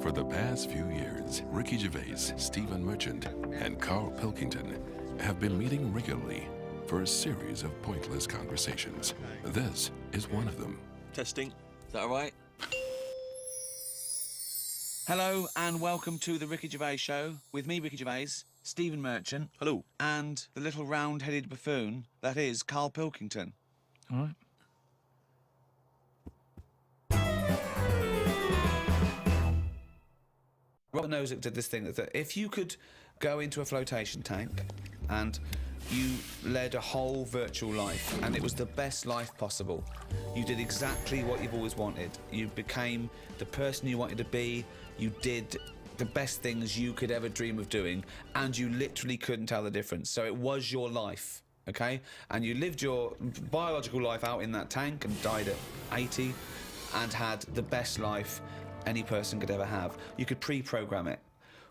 For the past few years, Ricky Gervais, Stephen Merchant, and Karl Pilkington have been meeting regularly for a series of pointless conversations. This is one of them. Testing. Is that all right? Hello and welcome to the Ricky Gervais Show with me, Ricky Gervais, Stephen Merchant. Hello. And the little round-headed buffoon that is Karl Pilkington. All right. Robert Nozick did this thing that if you could go into a flotation tank and you led a whole virtual life and it was the best life possible, you did exactly what you've always wanted. You became the person you wanted to be, you did the best things you could ever dream of doing, and you literally couldn't tell the difference. So it was your life, okay? And you lived your biological life out in that tank and died at 80 and had the best life any person could ever have. You could pre-program it.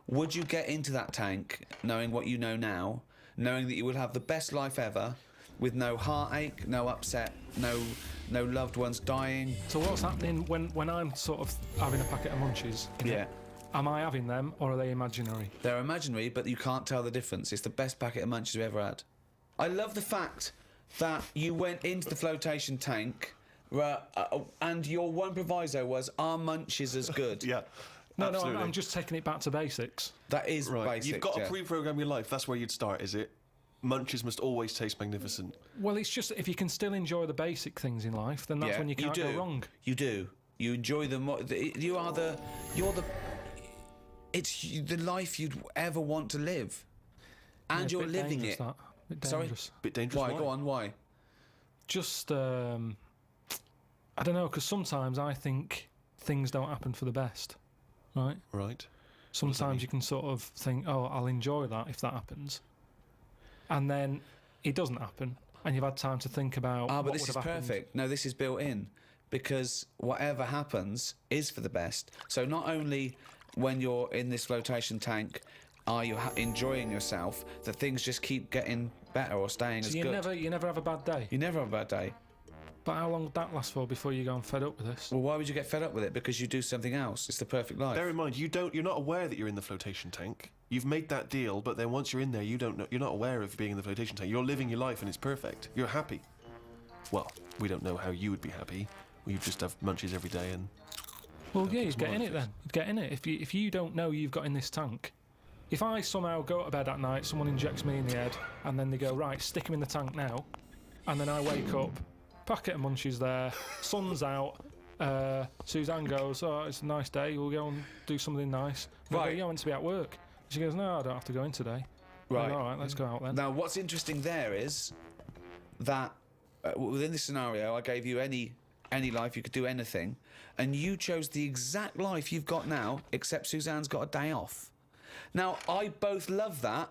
Would you get into that tank knowing what you know now, knowing that you will have the best life ever, with no heartache, no upset, no loved ones dying? So what's happening when I'm sort of having a packet of Munchies? Yeah. Am I having them, or are they imaginary? They're imaginary, but you can't tell the difference. It's the best packet of Munchies we've ever had. I love the fact that you went into the flotation tank, and your one proviso was, "Are Munchies as good?" Yeah. No, absolutely. I'm just taking it back to basics. That is Right. basic. You've got to yeah. pre-program your life. That's where you'd start, is it? Munchies must always taste magnificent. Well, it's just if you can still enjoy the basic things in life, then that's when you can't go wrong. You do. You enjoy them. It's the life you'd ever want to live, and Yeah, you're living it. Bit Sorry, dangerous. Bit dangerous. why? Go on. Why? Just I don't know, because sometimes I think things don't happen for the best, right? Right. Sometimes you can sort of think, oh, I'll enjoy that if that happens, and then it doesn't happen, and you've had time to think about. But what this would is have happened. perfect. No, this is built in, because whatever happens is for the best. So not only when you're in this flotation tank are you enjoying yourself, that things just keep getting better or staying as you good. You never have a bad day. You never have a bad day. But how long would that last for before you go and fed up with this? Well, why would you get fed up with it? Because you do something else. It's the perfect life. Bear in mind, you're not aware that you're in the flotation tank. You've made that deal, but then once you're in there, you don't know. You're not aware of being in the flotation tank. You're living your life, and it's perfect. You're happy. Well, we don't know how you would be happy. You just have Munchies every day, and well, yeah, you'd get in it then. You'd get in it if you don't know you've got in this tank. If I somehow go to bed at night, someone injects me in the head, and then they go, right, stick him in the tank now, and then I wake up, packet of Munchies there, sun's out, Suzanne goes, oh, it's a nice day, we'll go and do something nice. And I go, yeah, I want to be at work. She goes, no, I don't have to go in today. Right. Go, all right, let's go out then. Now, what's interesting there is that within this scenario, I gave you any life, you could do anything, and you chose the exact life you've got now, except Suzanne's got a day off. Now, I both love that.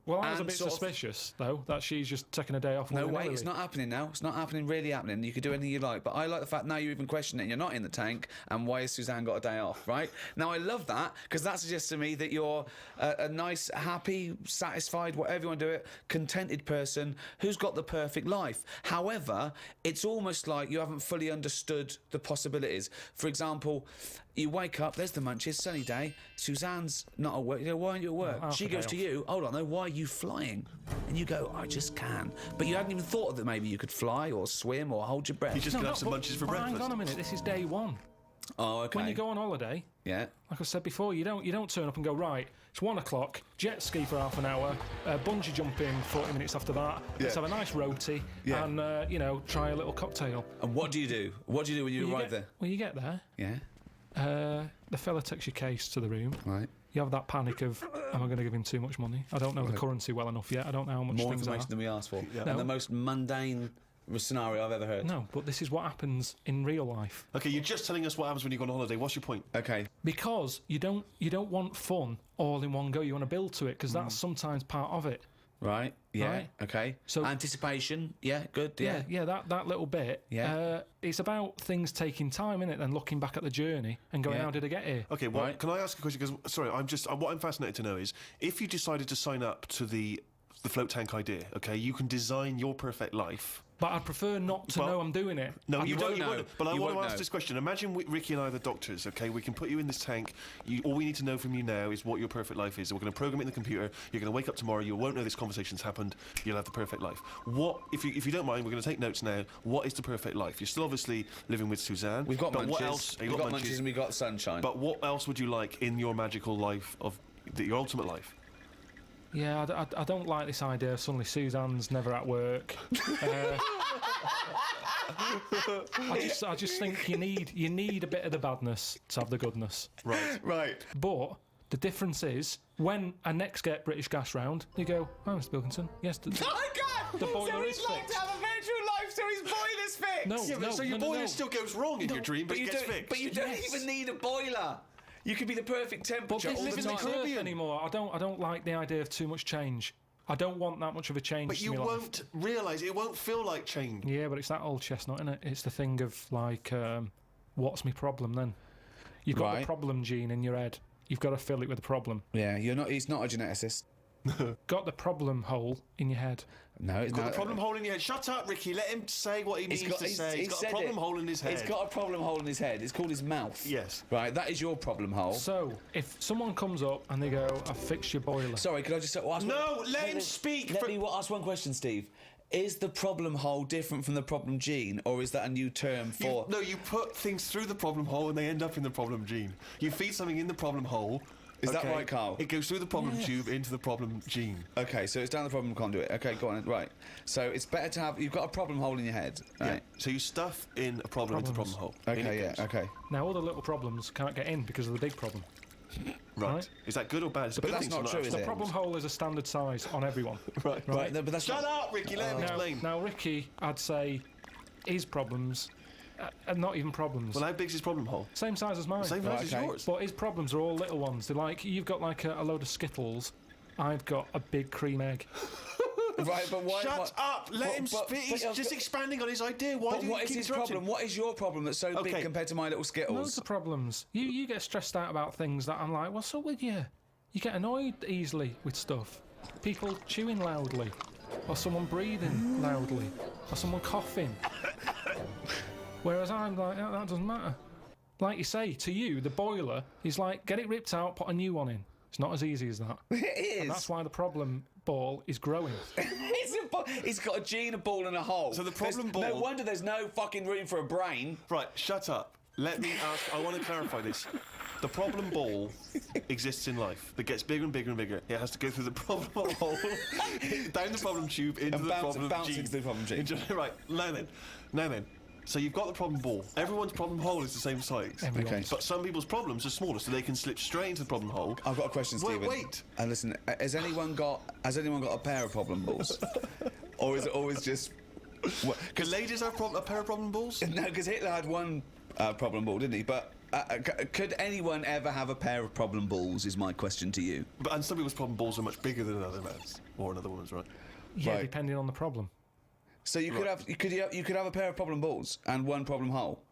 Well, I was a and bit sort of- though, that she's just taking a day off. No, wait, it's not happening now. It's not happening, really happening. You could do anything you like. But I like the fact now you're even questioning it. You're not in the tank, and why has Suzanne got a day off, right? Now, I love that, because that suggests to me that you're a nice, happy, satisfied, whatever you want to do it, contented person who's got the perfect life. However, it's almost like you haven't fully understood the possibilities. For example, you wake up, there's the Munchies, sunny day, Suzanne's not at work. You know, why aren't you at work? Half She a goes day to off. you, hold on, though, why are you flying? And you go, I just can. But you hadn't even thought that maybe you could fly or swim or hold your breath. you just No, gonna no, have some but- Munchies for but breakfast. Hang on a minute, this is day one. Oh, okay. When you go on holiday, Yeah. like I said before, you don't turn up and go, right, it's 1 o'clock, jet ski for half an hour, bungee jumping 40 minutes after that, let's have a nice roti, Yeah. and, try a little cocktail. And what do you do? What do you do when you arrive there? Well, you get there, Yeah. the fella takes your case to the room. Right. You have that panic of, am I going to give him too much money? I don't know the currency well enough yet. I don't know how much More things information are. than we asked for. Yeah. And No. the most mundane scenario I've ever heard. No, but this is what happens in real life. Okay, you're just telling us what happens when you go on holiday. What's your point? Okay. Because you don't want fun all in one go. You want to build to it, because that's sometimes part of it. Right. Yeah. Right. Okay. So- anticipation. Yeah. Good. Yeah. Yeah, that little bit. Yeah. It's about things taking time, innit? Then looking back at the journey and going, Yeah. how did I get here? Okay, well, Right. can I ask a question? Because, sorry, what I'm fascinated to know is, if you decided to sign up to the the float tank idea, okay? You can design your perfect life. But I'd prefer not to Well, know I'm doing it. No, You won't know. But I You want to won't ask know. this question. Imagine Ricky and I are the doctors, okay? We can put you in this tank. All we need to know from you now is what your perfect life is. We're going to program it in the computer. You're going to wake up tomorrow. You won't know this conversation's happened. You'll have the perfect life. What, if you don't mind, we're going to take notes now. What is the perfect life? You're still obviously living with Suzanne. We've got but Munchies. What else? We've got Munchies and we've got sunshine. But what else would you like in your magical life your ultimate life? Yeah, I don't like this idea of suddenly Suzanne's never at work. I just think you need a bit of the badness to have the goodness. Right. Right. But the difference is when I next get British Gas round, you go, "Oh, Mr. Pilkington, yes, Oh my God! The boiler so is he's like fixed." to have a virtual life, so his boiler's fixed. No, Yeah, but so your boiler still goes wrong in your dream, but it gets fixed. But you don't Yes. even need a boiler. You could be the perfect But temperature this all the isn't the time. Earth anymore. I don't like the idea of too much change. I don't want that much of a change. But to you my life. won't realise it won't feel like change. Yeah, but it's that old chestnut, isn't it? It's the thing of like, what's my problem then? You've got Right. the problem gene in your head. You've got to fill it with a problem. Yeah, he's not a geneticist. Got the problem hole in your head. No, it's Got not. a problem hole in your head. Shut up, Ricky. Let him say what he needs to say. He's got a said problem it. hole in his head. He's got a problem hole in his head. It's called his mouth. Yes. Right, that is your problem hole. So, if someone comes up and they go, "I've fixed your boiler," Sorry, could I just ask No, let him speak Let for- me ask one question, Steve. Is the problem hole different from the problem gene, or is that a new term for... You put things through the problem hole and they end up in the problem gene. You feed something in the problem hole. Is that right, Karl? It goes through the problem tube into the problem gene. Okay, so it's down the problem conduit. Okay, go on. Right. So it's better to have... You've got a problem hole in your head, right? Yeah. So you stuff in a problem into the problem hole. In Okay, it yeah, goes. okay. now all the little problems can't get in because of the big problem. Right. Right. Is that good or bad? It's a But good that's thing not to true, is The it? problem hole is a standard size on everyone. Right. Right, no, but that's Shut not... up, Ricky. Let him explain. Now, Ricky, I'd say his problems, and not even problems. Well, how big's his problem hole? Same size as mine. Same Right, size as okay. yours. But his problems are all little ones. They're like, you've got like a load of Skittles. I've got a big cream egg. Right, but why... Shut up! Let him but- speak. He's but- just expanding on his idea. Why But do you what is keep his interrupting? problem? What is your problem that's so big Okay. compared to my little Loads Skittles? of problems. You get stressed out about things that I'm like, what's up with you? You get annoyed easily with stuff. People chewing loudly, or someone breathing loudly, or someone coughing. Whereas I'm like, that doesn't matter. Like you say, to you, the boiler is like, get it ripped out, put a new one in. It's not as easy as that. It is. And that's why the problem ball is growing. He's got a gene, a ball, and a hole. So the problem No ball- wonder there's no fucking room for a brain. Right, shut up. Let me ask. I want to clarify this. The problem ball exists in life. That gets bigger and bigger and bigger. It has to go through the problem hole, down the problem tube, into And the problem bounce gene. into the problem gene. Right, now then. So you've got the problem ball. Everyone's problem hole is the same size. Everyone's. Okay. But some people's problems are smaller, so they can slip straight into the problem hole. I've got a question, Wait, Stephen. wait. And listen, has anyone got a pair of problem balls, or is it always just? Can ladies have a pair of problem balls? No, because Hitler had one problem ball, didn't he? But could anyone ever have a pair of problem balls? Is my question to you. And some people's problem balls are much bigger than another man's or another woman's, right? Yeah, Right. depending on the problem. So you could have a pair of problem balls and one problem hole.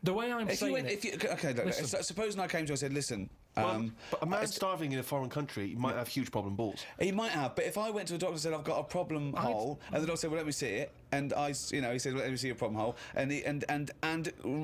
The way I'm saying it, Listen. Supposing I came to you and said, listen, But a man starving in a foreign country might have huge problem balls. he might have, but if I went to a doctor and said I've got a problem hole, and the doctor said, well, let me see it, and he said, well, let me see your problem hole, and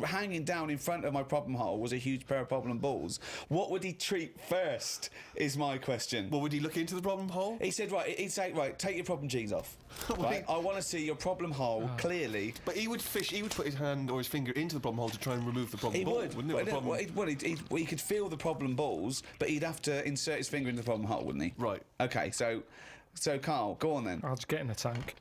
hanging down in front of my problem hole was a huge pair of problem balls. What would he treat first? Is my question. Well, would he look into the problem hole? He said, he'd say, take your problem genes off. Right? I want to see your problem hole clearly. But he would put his hand or his finger into the problem hole to try and remove the problem He ball, would. wouldn't it? He could feel the problem balls, but he'd have to insert his finger into the problem hole, wouldn't he? Right. Okay, so Karl, go on then. I'll just get in the tank.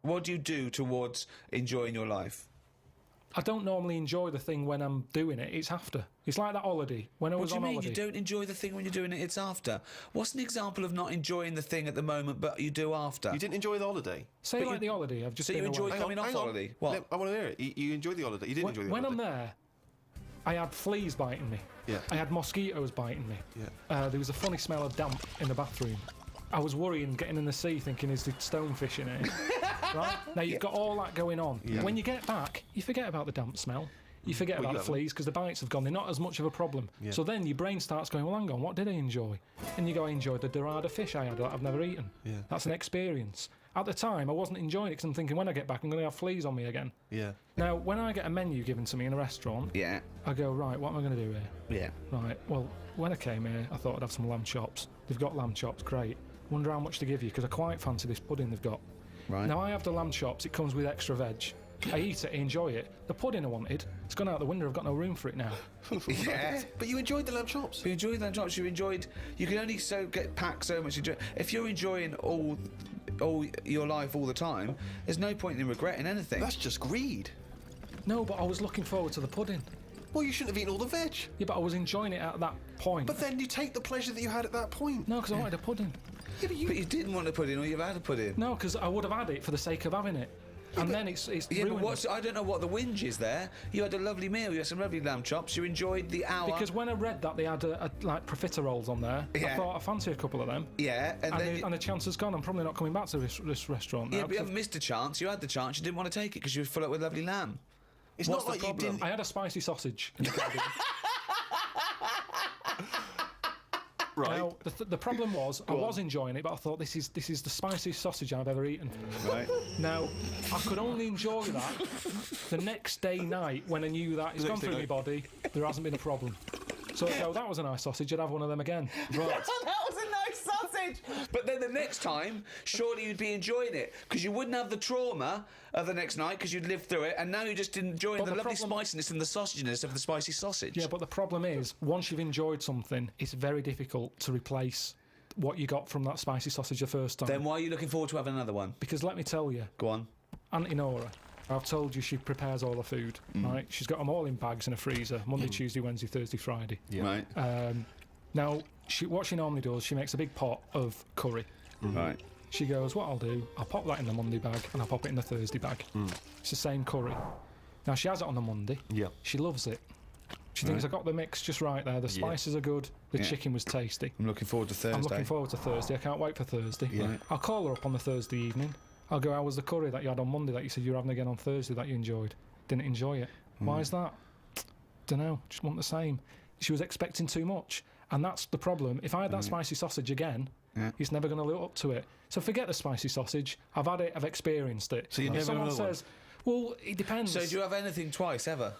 What do you do towards enjoying your life? I don't normally enjoy the thing when I'm doing it. It's after. It's like that holiday. When I What was do you on mean holiday. you don't enjoy the thing when you're doing it? It's after. What's an example of not enjoying the thing at the moment, but you do after? You didn't enjoy the holiday? Say But like you- the holiday. I've just So been you enjoyed away. coming off hang on. holiday? What? I want to hear it. You enjoyed the holiday. You didn't enjoy the When holiday. I'm there, I had fleas biting me. Yeah. I had mosquitoes biting me. Yeah. There was a funny smell of damp in the bathroom. I was worrying, getting in the sea, thinking, is the stonefish in it? Right? Now, you've got all that going on. Yeah. When you get back, you forget about the damp smell. You forget Well, about you the fleas because the bites have gone. They're not as much of a problem. Yeah. So then your brain starts going, well, hang on, what did I enjoy? And you go, I enjoyed the dorada fish I had that I've never eaten. Yeah. That's an experience. At the time, I wasn't enjoying it because I'm thinking, when I get back, I'm going to have fleas on me again. Yeah. Now, when I get a menu given to me in a restaurant, Yeah. I go, right, what am I going to do here? Yeah. Right, well, when I came here, I thought I'd have some lamb chops. They've got lamb chops, great. Wonder how much to give you, because I quite fancy this pudding they've got. Right. Now, I have the lamb chops, it comes with extra veg. I eat it, I enjoy it. The pudding I wanted, it's gone out the window, I've got no room for it now. Yeah. But you enjoyed the lamb chops. You enjoyed lamb chops. You can only get packed so much. If you're enjoying all your life all the time, there's no point in regretting anything. That's just greed. No, but I was looking forward to the pudding. Well, you shouldn't have eaten all the veg. Yeah, but I was enjoying it at that point. But then you take the pleasure that you had at that point. No, because I wanted a pudding. Yeah, but But you didn't want a pudding, or you've had a pudding. No, because I would have had it for the sake of having it. And then it's Yeah, ruined. but I don't know what the whinge is there. You had a lovely meal. You had some lovely lamb chops. You enjoyed the hour. Because when I read that they had like profiteroles on there, I Yeah. thought I fancy a couple of them. Yeah, And the chance has gone. I'm probably not coming back to this restaurant now. yeah, but you haven't missed a chance. You had the chance. You didn't want to take it because you were full up with lovely lamb. It's What's not the like you problem? didn't. I had a spicy sausage. In the garden. Right. Now the problem was I was enjoying it, but I thought this is the spiciest sausage I've ever eaten. Right. Now I could only enjoy that the next day night when I knew that it's The gone next day through my night. body. There hasn't been a problem. So I'd go, that was a nice sausage. I'd have one of them again. Right. That was a nice sausage. But then the next time, surely you'd be enjoying it because you wouldn't have the trauma of the next night because you'd lived through it, and now you're just enjoying But the the lovely problem- spiciness and the sausaginess of the spicy sausage. Yeah, but the problem is once you've enjoyed something, it's very difficult to replace what you got from that spicy sausage the first time. Then why are you looking forward to having another one? Because let me tell you, Go on. Auntie Nora, I've told you she prepares all the food, right? She's got them all in bags in a freezer, Monday, Tuesday, Wednesday, Thursday, Friday. Right. Now, what she normally does, she makes a big pot of curry. Right. She goes, what I'll do, I'll pop that in the Monday bag and I'll pop it in the Thursday bag. It's the same curry. Now, she has it on the Monday. Yeah. She loves it. She thinks I got the mix just right there. The spices are good. The Yeah. chicken was tasty. I'm looking forward to Thursday. I'm looking forward to Thursday. I can't wait for Thursday. Yeah. I'll call her up on the Thursday evening. I'll go, how was the curry that you had on Monday that you said you were having again on Thursday that you enjoyed? Didn't enjoy it. Why is that? Dunno. Just want the same. She was expecting too much. And that's the problem. If I had that spicy sausage again, it's never going to live up to it. So forget the spicy sausage. I've had it. I've experienced it. So you If never someone have another says, well, it depends. So do you have anything twice ever?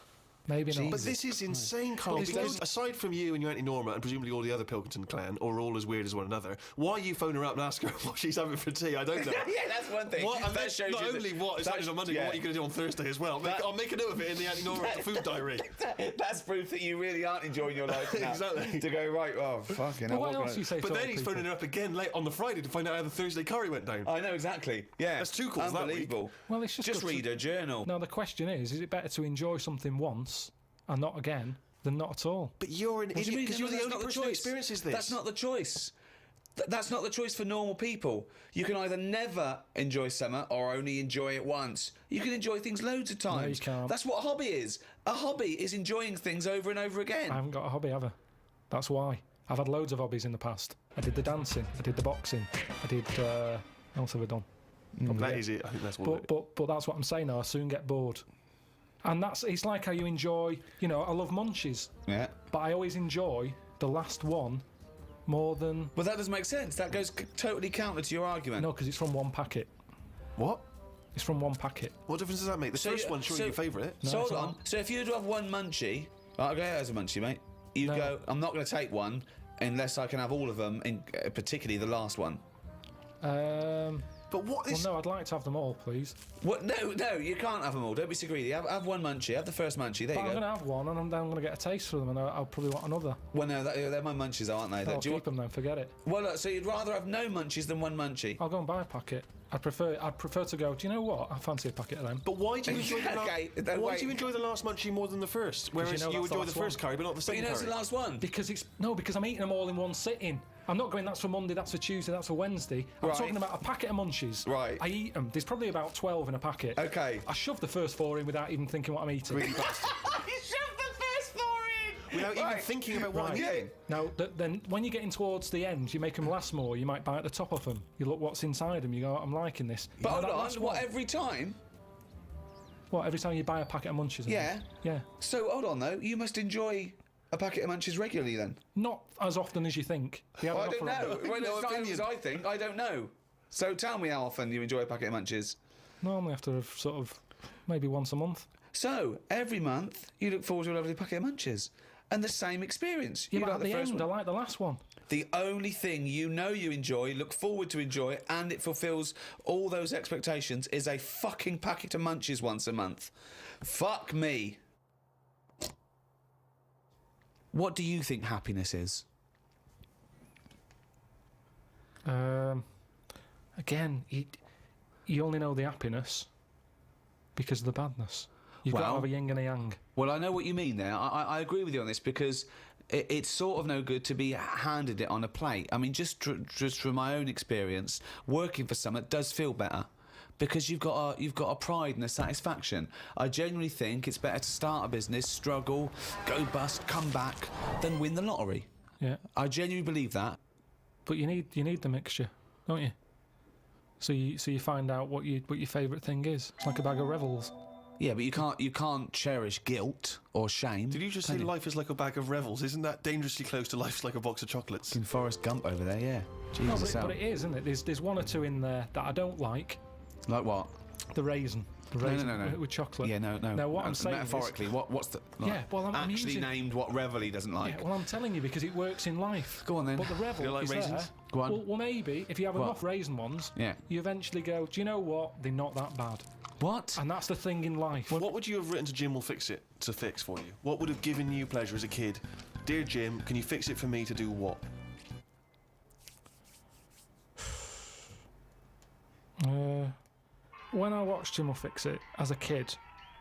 Maybe not. But this is insane, Karl. This Because is- aside from you and your Auntie Norma and presumably all the other Pilkington clan, or all as weird as one another, why you phone her up and ask her what she's having for tea? I don't know. Yeah, that's one thing. What, and That then shows not you that- only what is happening on Monday, but what you're going to do on Thursday as well. I'll make a note of it in the Auntie Norma food diary. That's proof that you really aren't enjoying your life now. Exactly. To go, right, oh, fucking But hell. what else do you say But to then other he's people? phoning her up again late on the Friday to find out how the Thursday curry went down. I know, exactly. Yeah. That's two calls that week. Unbelievable. Well, it's just good to- read a journal. Now, the question is it better to enjoy something once and not again than not at all? But you're an What do you idiot mean? because No, you're the that's only not person who choice. experiences this. That's not the choice. That's not the choice for normal people. You can either never enjoy summer or only enjoy it once. You can enjoy things loads of times. you can't. That's what a hobby is. A hobby is enjoying things over and over again. I haven't got a hobby ever. That's why. I've had loads of hobbies in the past. I did the dancing, I did the boxing, I did. What else have I done? That is it. I think that's what. But that's what I'm saying now. I soon get bored. And it's like how you enjoy, I love Munchies, Yeah. but I always enjoy the last one more than. Well, that doesn't make sense. That goes totally counter to your argument. No, because it's from one packet. What? It's from one packet. What difference does that make? The So first you- one's surely so- your favourite. No, So it's hold on. not. So if you were to have one munchie, right, okay, as a munchie, mate, you No. go, I'm not going to take one unless I can have all of them, particularly the last one. But what Well, is? no, I'd like to have them all, please. What? No, you can't have them all. Don't be so greedy. Have one munchie. Have the first munchie. There But you I'm go. going to have one, and I'm then going to get a taste for them, and I'll probably want another. Well, no, they're my munchies, aren't they? I'll Do you keep them then. Forget it. Well, look, so you'd rather have no munchies than one munchie? I'll go and buy a packet. I'd prefer to go. Do you know what? I fancy a packet of them. But why do you enjoy the Okay, why wait. do you enjoy the last munchie more than the first? Whereas you know you that's the enjoy the last first one. curry, but not the But second you know it's curry. the last one. Because I'm eating them all in one sitting. I'm not going, that's for Monday, that's for Tuesday, that's for Wednesday. I'm Right. talking about a packet of Munchies. Right. I eat them. There's probably about 12 in a packet. Okay. I shove the first 4 in without even thinking what I'm eating. Really bastard. You shoved the first 4 in! Without even Right. thinking about what I'm Yeah. eating. Now, then when you're getting towards the end, you make them last more. You might bite the top off them. You look what's inside them. You go, I'm liking this. But You know hold that on, last what, one? every time? What, every time you buy a packet of Munchies? Yeah. Yeah. So, hold on, though. You must enjoy a packet of Munchies regularly, then? Not as often as you think. I don't know. Well, no, opinions, I think. I don't know. So tell me how often you enjoy a packet of Munchies. Normally after sort of maybe once a month. So, every month, you look forward to a lovely packet of Munchies. And the same experience. Yeah, You but like at the first end, one. I like the last one. The only thing you know you enjoy, look forward to enjoy, and it fulfills all those expectations is a fucking packet of Munchies once a month. Fuck me. What do you think happiness is? Again, you only know the happiness because of the badness. You've got to have a yin and a yang. Well, I know what you mean there. I agree with you on this because it's sort of no good to be handed it on a plate. I mean, just from my own experience, working for someone does feel better because you've got a pride and a satisfaction. I genuinely think it's better to start a business, struggle, go bust, come back, than win the lottery. Yeah. I genuinely believe that. But you need the mixture, don't you? So you find out what your favourite thing is. It's like a bag of Revels. Yeah, but you can't cherish guilt or shame. Did you just say life is like a bag of Revels? Isn't that dangerously close to life's like a box of chocolates? In Forrest Gump over there, yeah. No, Jesus, but it is, isn't it? There's one or two in there that I don't like. like what? The raisin. The raisin No. with chocolate. Yeah, no. Now, what I'm saying metaphorically, is, what's the Yeah, well, I'm actually using- named what Revel he doesn't like? Yeah, well, I'm telling you because it works in life. Go on then. But the Revel You like is raisins? there. Go on. Well, maybe if you have enough raisin ones, Yeah. you eventually go, do you know what? They're not that bad. What? And that's the thing in life. What would you have written to Jim will fix it to fix for you? What would have given you pleasure as a kid? Dear Jim, can you fix it for me to do what? When I watched Jim Will Fix It as a kid,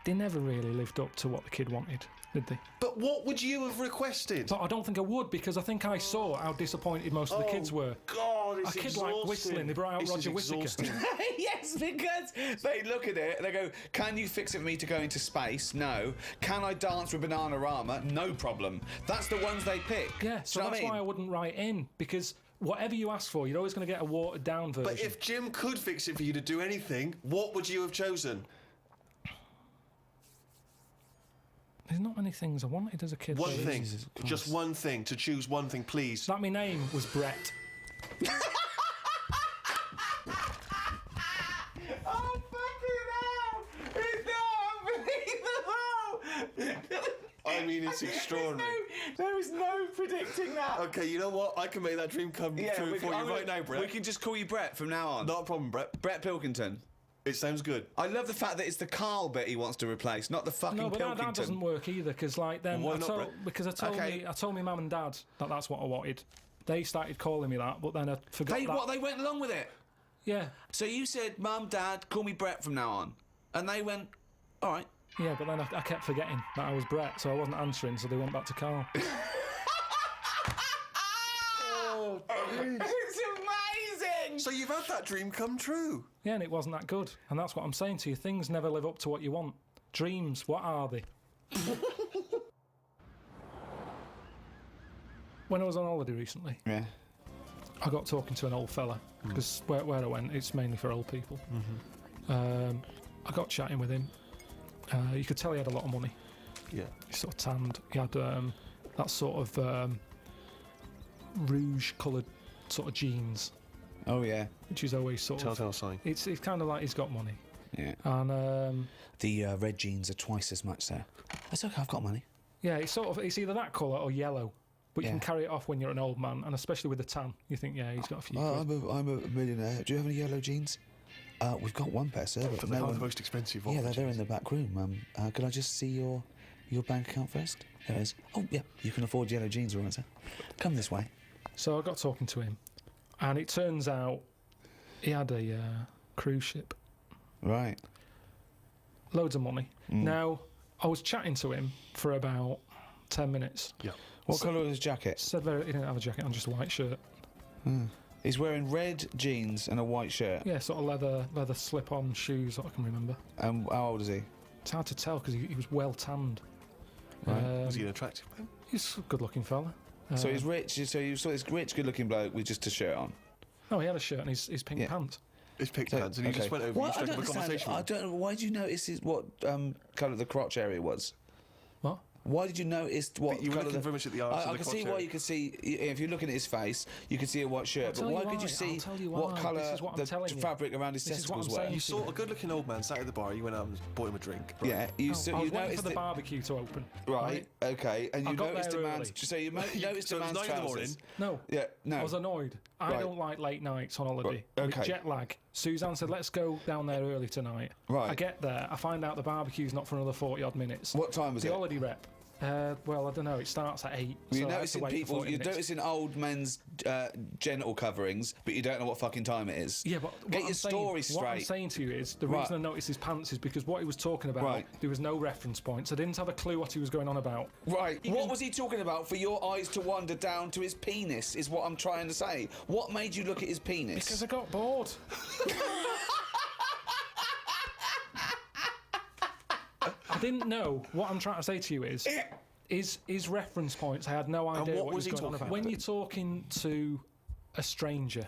they never really lived up to what the kid wanted, did they? But what would you have requested? But I don't think I would because I think I saw how disappointed most of the kids were. God, it's A kid like whistling, they brought out This Roger is Whittaker. exhausting. Yes, because they look at it and they go, can you fix it for me to go into space? No. Can I dance with Bananarama? No problem. That's the ones they pick. Yeah, so Do you know that's what I mean? why I wouldn't write in because whatever you ask for, you're always going to get a watered down version. But if Jim could fix it for you to do anything, what would you have chosen? There's not many things I wanted as a kid. One though. thing. Jesus Just one thing. To choose one thing, please. That my name was Brett. Oh, fucking hell! It's not unbelievable! I mean, it's extraordinary. There is no predicting that. Okay, you know what? I can make that dream come true for you right now, Brett. We can just call you Brett from now on. Not a problem, Brett. Brett Pilkington. It sounds good. I love the fact that it's the Karl bit he wants to replace, not the fucking No, but Pilkington. that doesn't work either because, like, then Why I not, told, Brett? because I told me mum and dad that that's what I wanted. They started calling me that, but then I forgot that. They went along with it. Yeah, So you said, Mum, Dad, call me Brett from now on. And they went, all right. yeah, but then I kept forgetting that I was Brett, so I wasn't answering, so they went back to Karl. Oh, It's amazing! so you've had that dream come true. Yeah, and it wasn't that good. And that's what I'm saying to you. Things never live up to what you want. Dreams, what are they? When I was on holiday recently, Yeah. I got talking to an old fella, because where I went, it's mainly for old people. I got chatting with him. You could tell he had a lot of money. Yeah. He sort of tanned. He had that sort of rouge-coloured sort of jeans, Oh, yeah. which is always sort of... Telltale sign. It's kind of like he's got money. Yeah. And The red jeans are twice as much there. That's okay, I've got money. yeah, it's either that colour or yellow. But you Yeah. can carry it off when you're an old man, and especially with the tan, you think, yeah, he's got a few. Oh, quid. I'm a millionaire. Do you have any yellow jeans? We've got one pair, sir. But But no they are one... the most expensive. Yeah, of they're in the back room. Could I just see your bank account first? There it is. Oh, yeah, you can afford yellow jeans, all right, sir. Come this way. So I got talking to him, and it turns out he had a cruise ship, Right. loads of money. Now I was chatting to him for about 10 minutes. Yeah. What colour was his jacket? Said he didn't have a jacket on, just a white shirt. He's wearing red jeans and a white shirt. Yeah, sort of leather slip-on shoes that I can remember. And how old is he? It's hard to tell because he was well tanned. Right. Was he an attractive man? He's a good-looking fella. So he's rich. So you saw this rich, good-looking bloke with just a shirt on. No, he had a shirt and his pink Yeah. pants. His picture pants, and he just went over and struck up a conversation. I don't know. Why did you notice what colour the crotch area was? What? Why did you notice what you were colour looking very much at the arse of I the can see crotch why area. you could see, if you're looking at his face, you could see a white shirt, but why could you see what colour the fabric around his testicles were? You saw a good-looking old man sat at the bar. You went out and bought him a drink. Right? Yeah, you I was waiting for the barbecue to open. Right, okay, and you noticed a man's... So you noticed a man's 9 in the morning? trousers. No. Yeah, no. I was annoyed. I don't like late nights on holiday. Right, okay. With jet lag. Suzanne said, let's go down there early tonight. Right. I get there, I find out the barbecue's not for another 40-odd minutes. What time was the it? holiday rep. Well, I don't know. It starts at 8. You're so noticing people. You're noticing old men's genital coverings, but you don't know what fucking time it is. Yeah, but get your story straight. What I'm saying to you is the reason I noticed his pants is because what he was talking about, there was no reference points. I didn't have a clue what he was going on about. Right. What was he talking about for your eyes to wander down to his penis? Is what I'm trying to say. What made you look at his penis? Because I got bored. I didn't know. What I'm trying to say to you is reference points. I had no idea what what was he was going on about. When you're talking to a stranger,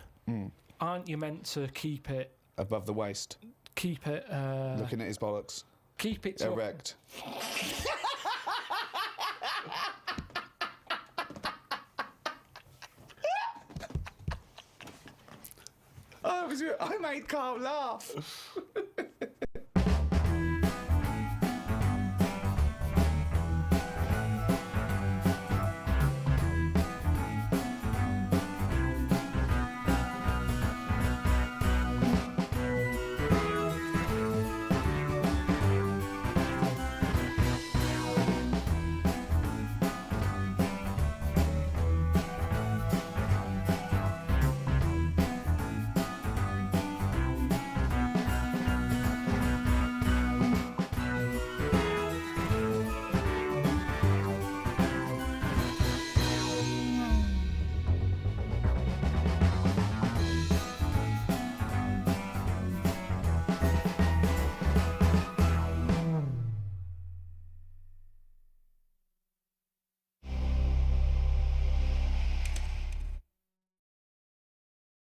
aren't you meant to keep it above the waist? Keep it. Looking at his bollocks. Keep it erect. I made Karl laugh.